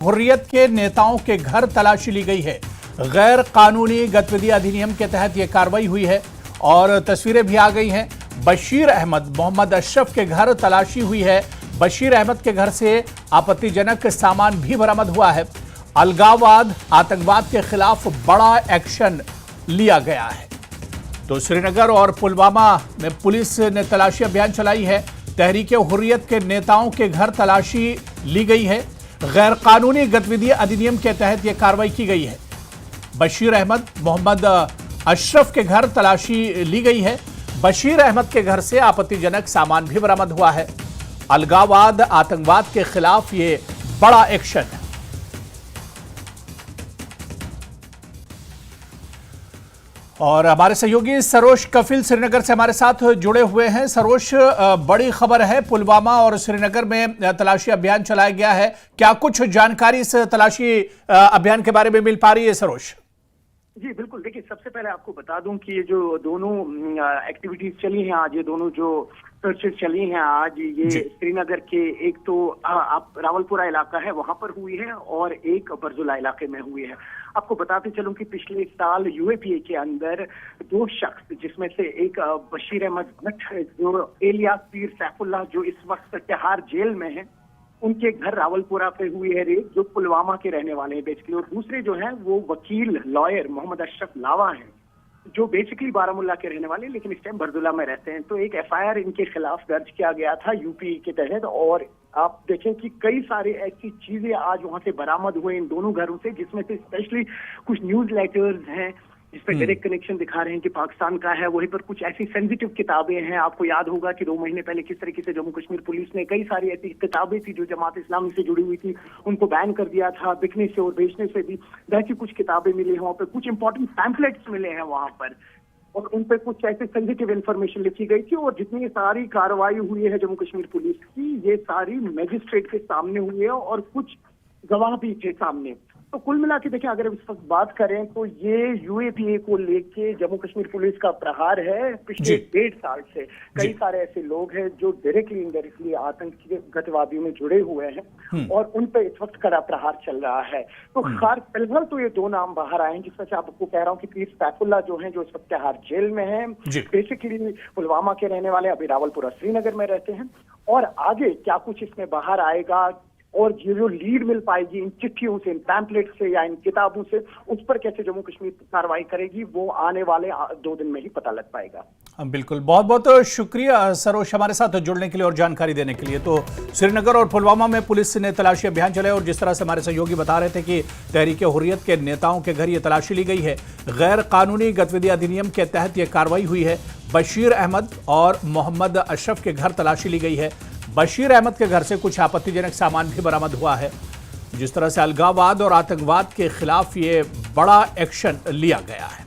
हुर्रियत के नेताओं के घर तलाशी ली गई है। गैर कानूनी गतिविधि अधिनियम के तहत यह कार्रवाई हुई है और तस्वीरें भी आ गई हैं। बशीर अहमद मोहम्मद अशरफ के घर तलाशी हुई है। बशीर अहमद के घर से आपत्तिजनक सामान भी बरामद हुआ है। अलगाववाद, आतंकवाद के खिलाफ बड़ा एक्शन लिया गया है। तो श्रीनगर और पुलवामा में पुलिस ने तलाशी अभियान चलाई है। तहरीक हुर्रियत के नेताओं के घर तलाशी ली गई है। गैर कानूनी गतिविधि अधिनियम के तहत यह कार्रवाई की गई है। बशीर अहमद मोहम्मद अशरफ के घर तलाशी ली गई है। बशीर अहमद के घर से आपत्तिजनक सामान भी बरामद हुआ है। अलगाववाद, आतंकवाद के खिलाफ यह बड़ा एक्शन है। और हमारे सहयोगी सरोज कफिल श्रीनगर से हमारे साथ जुड़े हुए हैं। सरोज, बड़ी खबर है, पुलवामा और श्रीनगर में तलाशी अभियान चलाया गया है। क्या कुछ जानकारी इस तलाशी अभियान के बारे में मिल पा रही है सरोज? जी बिल्कुल, देखिए सबसे पहले आपको बता दूं कि ये जो दोनों एक्टिविटीज चली हैं आज, ये दोनों जो सर्चेज चली हैं आज, ये श्रीनगर के एक तो आप रावलपुरा इलाका है वहां पर हुई है और एक बरजुला इलाके में हुई है। आपको बताते चलूं कि पिछले साल यूएपीए के अंदर दो शख्स, जिसमें से एक बशीर अहमद भट्ट जो एलियास पीर सैफुल्लाह जो इस वक्त तिहाड़ जेल में है, उनके घर रावलपुरा पे हुई है रेड, जो पुलवामा के रहने वाले हैं बेसिकली। और दूसरे जो हैं वो वकील लॉयर मोहम्मद अशरफ लावा हैं, जो बेसिकली बारामुल्ला के रहने वाले लेकिन इस टाइम बरजुला में रहते हैं। तो एक एफआईआर इनके खिलाफ दर्ज किया गया था यूपी के तहत। और आप देखें कि कई सारे ऐसी चीजें आज वहां से बरामद हुए इन दोनों घरों से, जिसमें से स्पेशली कुछ न्यूज लेटर्स हैं जिसपे डायरेक्ट कनेक्शन दिखा रहे हैं कि पाकिस्तान का है। वहीं पर कुछ ऐसी सेंसिटिव किताबें हैं। आपको याद होगा कि 2 महीने पहले किस तरीके से जम्मू कश्मीर पुलिस ने कई सारी ऐसी किताबें थी जो जमात इस्लामी से जुड़ी हुई थी, उनको बैन कर दिया था बिकने से और बेचने से भी। वैसी कुछ किताबें मिली हैं वहाँ पर, कुछ इंपॉर्टेंट पैम्फलेट्स मिले हैं वहां पर, और उन पर कुछ ऐसे सेंसिटिव इन्फॉर्मेशन लिखी गई थी। और जितनी सारी कार्रवाई हुई है जम्मू कश्मीर पुलिस की, ये सारी मजिस्ट्रेट के सामने हुई है और कुछ गवाह भी थे सामने। तो कुल मिला के देखिए, अगर इस वक्त बात करें तो ये यूएपीए को लेके जम्मू कश्मीर पुलिस का प्रहार है पिछले 1.5 साल से। कई सारे ऐसे लोग हैं जो डायरेक्टली इनडायरेक्टली आतंकी गतिविधियों में जुड़े हुए हैं और उन पर इस वक्त कड़ा प्रहार चल रहा है। तो फिलहाल तो ये 2 नाम बाहर आए हैं, जिसमें से आपको कह रहा हूँ कि पीर सैफुल्लाह जो है, जो इस वक्त तिहाड़ जेल में है, बेसिकली पुलवामा के रहने वाले, अभी रावलपुरा श्रीनगर में रहते हैं। और आगे क्या कुछ इसमें बाहर आएगा और ये जो लीड मिल पाएगी इन चिट्ठियों से, इन पैम्पलेट से या इन किताबों से, उस पर कैसे जम्मू कश्मीर कार्रवाई करेगी, वो आने वाले 2 दिन में ही पता लग पाएगा। बिल्कुल, बहुत बहुत शुक्रिया सरोज हमारे साथ जुड़ने के लिए और जानकारी देने के लिए। तो श्रीनगर और पुलवामा में पुलिस ने तलाशी अभियान चलाया और जिस तरह से हमारे सहयोगी बता रहे थे कि तहरीक हुर्रियत के नेताओं के घर ये तलाशी ली गई है। गैर कानूनी गतिविधि अधिनियम के तहत यह कार्रवाई हुई है। बशीर अहमद और मोहम्मद अशरफ के घर तलाशी ली गई है। बशीर अहमद के घर से कुछ आपत्तिजनक सामान भी बरामद हुआ है। जिस तरह से अलगाववाद और आतंकवाद के खिलाफ ये बड़ा एक्शन लिया गया है।